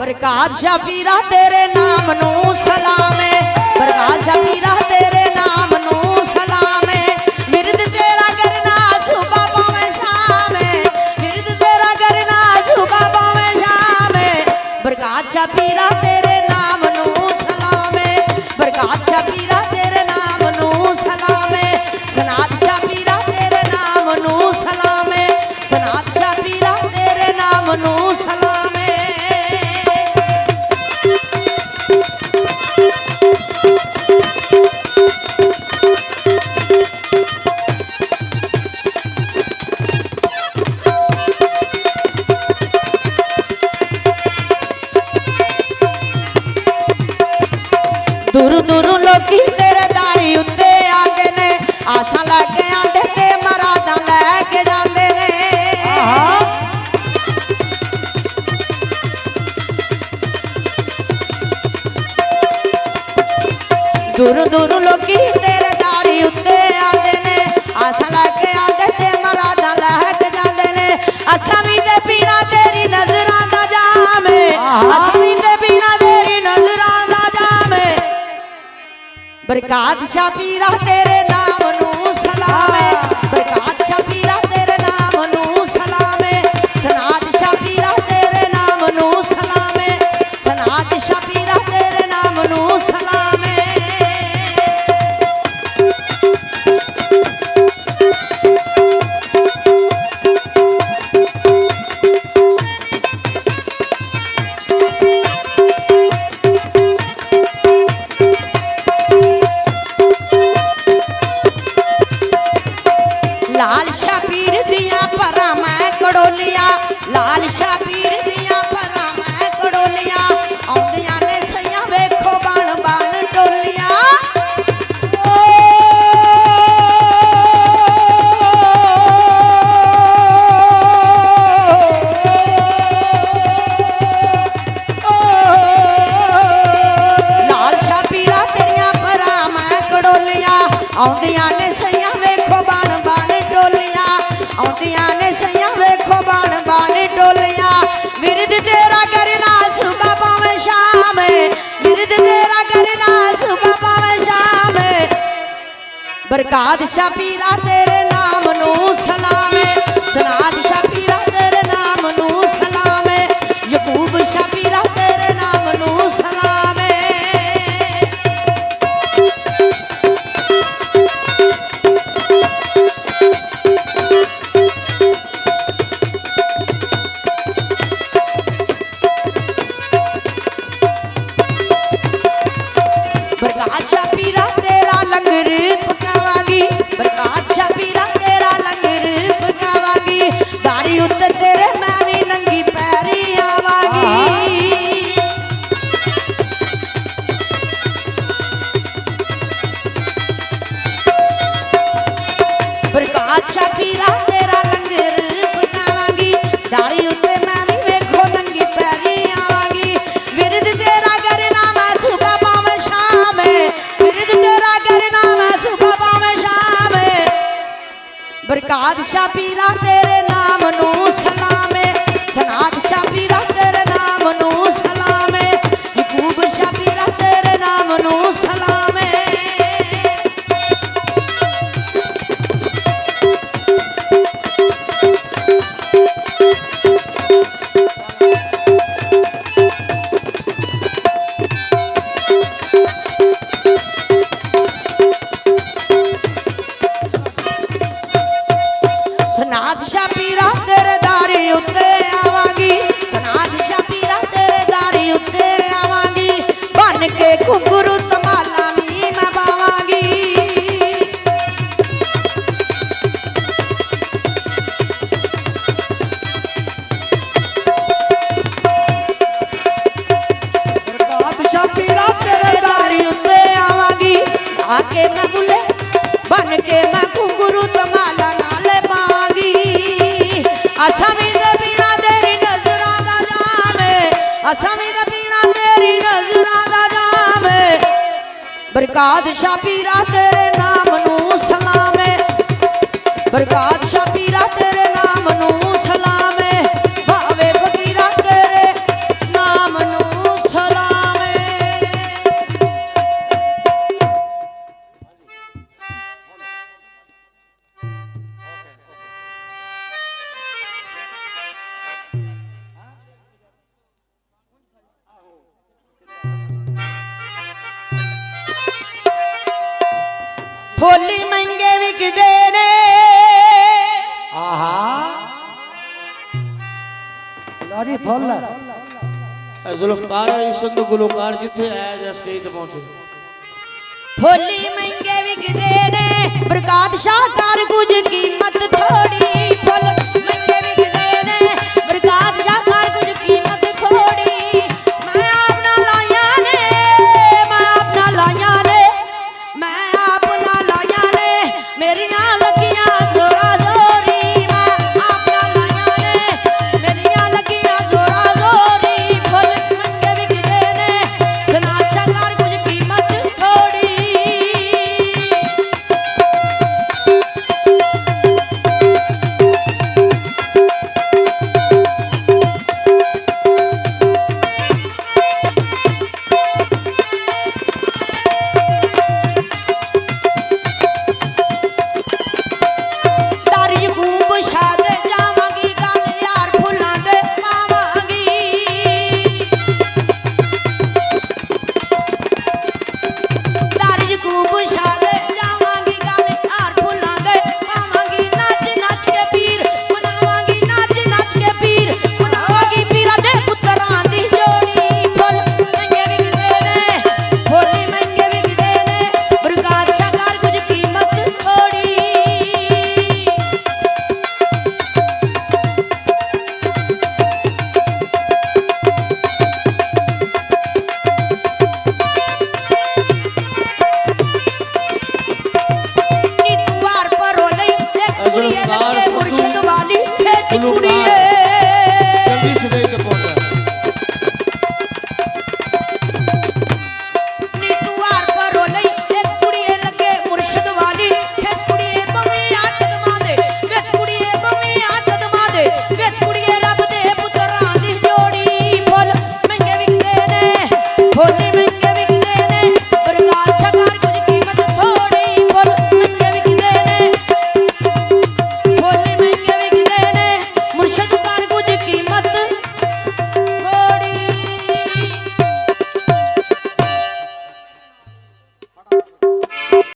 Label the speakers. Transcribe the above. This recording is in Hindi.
Speaker 1: बरकात शाह पीरा तेरे नाम नू सलाम है, बरकात शाह पीरा तेरे नाम नू सलाम है। विरद तेरा करना सुबह पावे शाम है, विरद तेरा करना सुबह पावे शाम है। बरकात शाह पीरा तेरे नाम नू सलाम है, बरकात शाह पीरा तेरे नाम नू सलाम है। सनात शाह पीरा तेरे नाम नू सलाम है, सनात शाह पीरा तेरे नाम नू सलाम है। दूर दूर लोग तेरे दारी उत्ते आते ने, आसा लैके आते ते मरादा लैके जाते ने। दूर दूर लोग तेरे दारी उत्ते आते ने, आसा लैके आते ते मरादा लैके जाते ने। असा भी ते पीना तेरी नजरां दा जाम है, असा भी ते पीना तेरी नजरां दा जाम है। बरकात शाह पीरा तेरे नाम नू सलाम है, बरकात शाह पीरा तेरे नाम नू सलाम है। सनात शाह पीरा तेरे नाम नू सलाम है, सनात शाह पीरा तेरे नाम नू सलाम है। लाल शाह पीर दिया परा मैं कड़ोलिया, लाल शाह पीर दिया परा मैं कड़ोलिया। आउंदियां ने सैयां वेखो बन बन टोलिया। लाल शाह पीरा तेरिया परा मैं कड़ोलिया, आउंदियां ने सैयां वेखो बन बन टोलिया, आउंदियां ने सैयां वेखो बन बन टोलिया। विरद तेरा करना सुबह पावे शाम है, विरद तेरा करना सुबह पावे शाम है। बरकात शाह पीरा तेरे नाम नू सलाम है, सनात शाह पीरा तेरे नाम नू सलाम है। यकूब शाह पीरा तेरे नाम नू सलाम है। बरकात शाह पीरा तेरा लंगर पकावागी, बरकात शाह पीरा तेरा लंगर पकावागी। दारी उत्ते तेरे मैं भी नंगी पैरी आवागी। बरकात शाह पीरा तेरा लंगर पकावागी, दारी उत्ते मैं भी वेखो नंगी पैरी आवागी। विरद तेरा करना मैं सुबह पावे शाम है, विरद तेरा करना मैं सुबह पावे शाम है। बरकात शाह पीरा तेरे नाम नू सलाम है, सनात शाह पीरा तेरे नाम नू सलाम है। यकूब शाह पीरा तेरे नाम नू सलाम है। सनात शाह पीरा तेरे दारी उत्ते आवागी, सनात शाह पीरा तेरे दारी उत्ते आवागी। बन के घुंघरू तमाला भी मैं पावागी।
Speaker 2: बरकात शाह पीरा
Speaker 1: तेरे दारी उत्ते आवागी, आके मैं बुले बन के मैं घुंघरू तमाला नाले पावागी। असा भी ते पीना तेरी नजरां दा जाम है, असा भी ते पीना तेरी नजरां दा जाम है। बरकात शाह पीरा तेरे नाम नू सलाम है, बरकात शाह पीरा तेरे नाम नू सलाम है। भावे फकीरा तेरे नाम नू
Speaker 2: फुल
Speaker 3: जुल्फकार अली संधू गुलकार जिथे आया जा स्टेज ते पहुंचे
Speaker 1: फुल्ली महंगे विकदे ने प्रकाश शाहकार कुछ कीमत थोड़ी